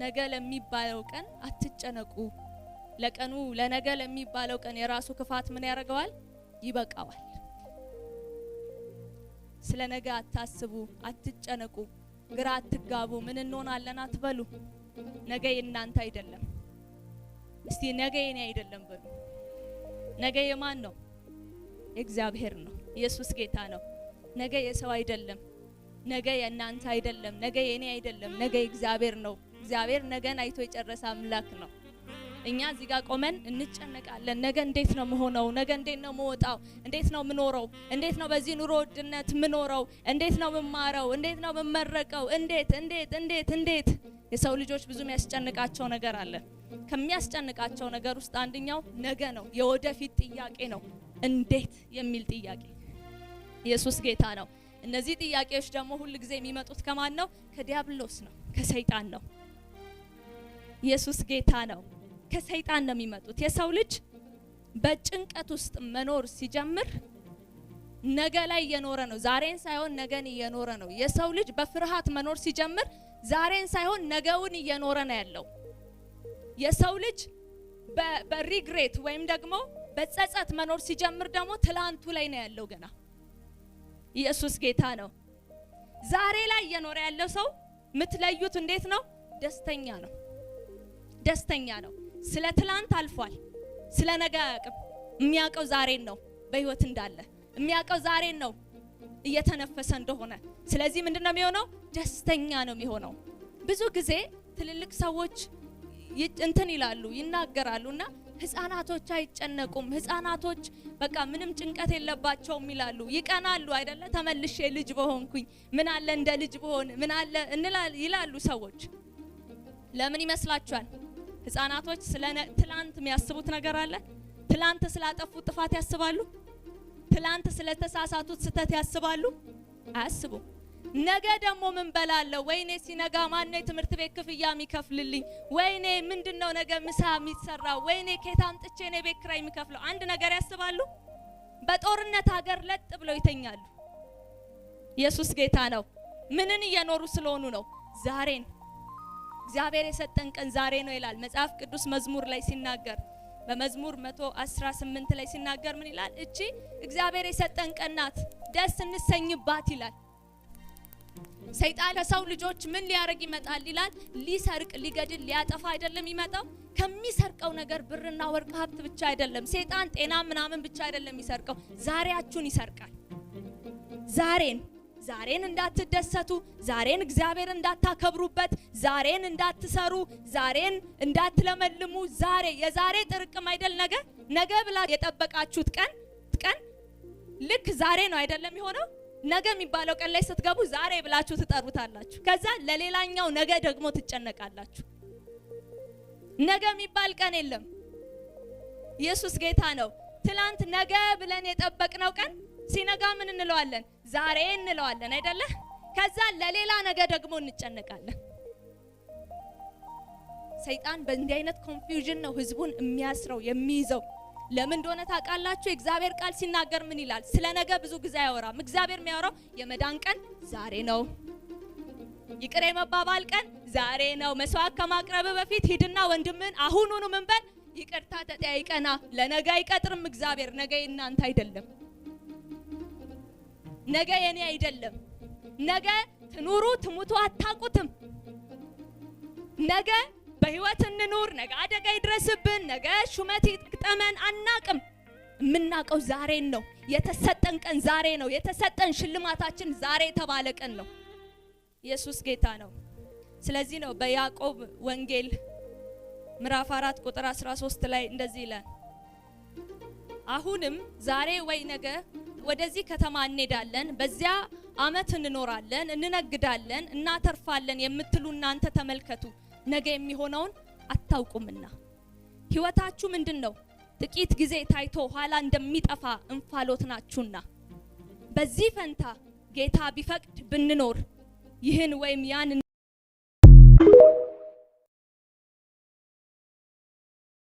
ነገ ለሚባለው ቀን አትጨነቁ። ለቀኑ ለነገ ለሚባለው ቀን የራሱ ክፋት ምን ያደርገዋል? ይበቃዋል። ስለ ነገ አታስቡ፣ አትጨነቁ፣ ግራ አትጋቡ፣ ምን እንሆናለን አትበሉ። ነገ የእናንተ አይደለም። እስቲ ነገ የኔ አይደለም በሉ። ነገ የማን ነው? እግዚአብሔር ነው። ኢየሱስ ጌታ ነው። ነገ የሰው አይደለም። ነገ የእናንተ አይደለም። ነገ የኔ አይደለም። ነገ እግዚአብሔር ነው። እግዚአብሔር ነገን አይቶ የጨረሰ አምላክ ነው። እኛ እዚህ ጋር ቆመን እንጨነቃለን። ነገ እንዴት ነው መሆነው? ነገ እንዴት ነው መወጣው? እንዴት ነው ምኖረው? እንዴት ነው በዚህ ኑሮ ውድነት ምኖረው? እንዴት ነው መማረው? እንዴት ነው መመረቀው? እንዴት የሰው ልጆች ብዙ የሚያስጨንቃቸው ነገር አለ። ከሚያስጨንቃቸው ነገር ውስጥ አንደኛው ነገ ነው። የወደፊት ጥያቄ ነው። እንዴት የሚል ጥያቄ። ኢየሱስ ጌታ ነው። እነዚህ ጥያቄዎች ደግሞ ሁሉ ጊዜ የሚመጡት ከማን ነው? ከዲያብሎስ ነው፣ ከሰይጣን ነው። ኢየሱስ ጌታ ነው። ከሰይጣን ነው የሚመጡት። የሰው ልጅ በጭንቀት ውስጥ መኖር ሲጀምር ነገ ላይ እየኖረ ነው፣ ዛሬን ሳይሆን ነገን እየኖረ ነው። የሰው ልጅ በፍርሃት መኖር ሲጀምር ዛሬን ሳይሆን ነገውን እየኖረ ነው ያለው። የሰው ልጅ በሪግሬት ወይም ደግሞ በጸጸት መኖር ሲጀምር ደግሞ ትላንቱ ላይ ነው ያለው ገና። ኢየሱስ ጌታ ነው። ዛሬ ላይ እየኖረ ያለው ሰው ምትለዩት እንዴት ነው? ደስተኛ ነው። ደስተኛ ነው። ስለ ትላንት አልፏል። ስለ ነገ አያውቅም። የሚያውቀው ዛሬን ነው። በህይወት እንዳለ የሚያውቀው ዛሬን ነው፣ እየተነፈሰ እንደሆነ። ስለዚህ ምንድነው የሚሆነው? ደስተኛ ነው የሚሆነው። ብዙ ጊዜ ትልልቅ ሰዎች እንትን ይላሉ፣ ይናገራሉና ህፃናቶች አይጨነቁም፣ ህፃናቶች በቃ ምንም ጭንቀት የለባቸውም ይላሉ። ይቀናሉ አይደለ? ተመልሼ ልጅ በሆንኩኝ ምን አለ እንደ ልጅ በሆን ምን አለ ይላሉ ሰዎች። ለምን ይመስላችኋል? ህፃናቶች ስለ ትላንት የሚያስቡት ነገር አለ። ትላንት ስላጠፉት ጥፋት ያስባሉ። ትላንት ስለተሳሳቱት ስተት ያስባሉ። አያስቡም። ነገ ደግሞ ምን በላለው? ወይኔ ሲነጋ ማን ነው ትምህርት ቤት ክፍያ የሚከፍልልኝ? ወይኔ ምንድነው ነገ ምሳ የሚሰራው? ወይኔ ከየት አምጥቼ ነው ቤት ኪራይ የሚከፍለው? አንድ ነገር ያስባሉ። በጦርነት ሀገር ለጥ ብለው ይተኛሉ። ኢየሱስ ጌታ ነው። ምንን እየኖሩ ስለሆኑ ነው? ዛሬን። እግዚአብሔር የሰጠን ቀን ዛሬ ነው ይላል መጽሐፍ ቅዱስ መዝሙር ላይ ሲናገር። በመዝሙር 118 ላይ ሲናገር ምን ይላል? እቺ እግዚአብሔር የሰጠን ቀን ናት፣ ደስ እንሰኝባት ይላል። ሰይጣን ከሰው ልጆች ምን ሊያረግ ይመጣል ይላል? ሊሰርቅ፣ ሊገድል፣ ሊያጠፋ አይደለም ይመጣው። ከሚሰርቀው ነገር ብርና ወርቅ ሀብት ብቻ አይደለም። ሰይጣን ጤና ምናምን ብቻ አይደለም ይሰርቀው፣ ዛሬያችሁን ይሰርቃል። ዛሬን እንዳትደሰቱ፣ ዛሬን እግዚአብሔር እንዳታከብሩበት፣ ዛሬን እንዳትሰሩ፣ ዛሬን እንዳትለመልሙ፣ የዛሬ ጥርቅም አይደል ነገ ብላ የጠበቃችሁት ቀን ልክ ዛሬ ነው አይደለም የሆነው። ነገ የሚባለው ቀን ላይ ስትገቡ ዛሬ ብላችሁ ትጠሩታላችሁ። ከዛ ለሌላኛው ነገ ደግሞ ትጨነቃላችሁ። ነገ የሚባል ቀን የለም። ኢየሱስ ጌታ ነው። ትላንት ነገ ብለን የጠበቅነው ቀን ሲነጋ ምን እንለዋለን? ዛሬ እንለዋለን አይደለ? ከዛ ለሌላ ነገ ደግሞ እንጨነቃለን። ሰይጣን በእንዲህ አይነት ኮንፊውዥን ነው ህዝቡን የሚያስረው የሚይዘው። ለምን እንደሆነ ታውቃላችሁ? እግዚአብሔር ቃል ሲናገር ምን ይላል? ስለ ነገ ብዙ ጊዜ አያወራም። እግዚአብሔር የሚያወራው የመዳን ቀን ዛሬ ነው። ይቅር የመባባል ቀን ዛሬ ነው። መስዋዕት ከማቅረብ በፊት ሂድና ወንድምን አሁኑኑ ምን በል ይቅርታ ተጠያይቀና። ለነገ አይቀጥርም እግዚአብሔር። ነገ የእናንተ አይደለም። ነገ የኔ አይደለም። ነገ ትኑሩ ትሙቱ አታውቁትም። ነገ በህይወት እንኑር፣ ነገ አደጋ ይድረስብን፣ ነገ ሹመት ይቅጠመን አናቅም። የምናውቀው ዛሬን ነው። የተሰጠን ቀን ዛሬ ነው። የተሰጠን ሽልማታችን ዛሬ የተባለ ቀን ነው። ኢየሱስ ጌታ ነው። ስለዚህ ነው በያዕቆብ ወንጌል ምዕራፍ 4 ቁጥር 13 ላይ እንደዚህ ይላል፣ አሁንም ዛሬ ወይ ነገ ወደዚህ ከተማ እንሄዳለን፣ በዚያ አመት እንኖራለን፣ እንነግዳለን፣ እናተርፋለን የምትሉ እናንተ ተመልከቱ፣ ነገ የሚሆነውን አታውቁምና። ህይወታችሁ ምንድነው? ጥቂት ጊዜ ታይቶ ኋላ እንደሚጠፋ እንፋሎት ናችሁና። በዚህ ፈንታ ጌታ ቢፈቅድ ብንኖር ይህን ወይም ያን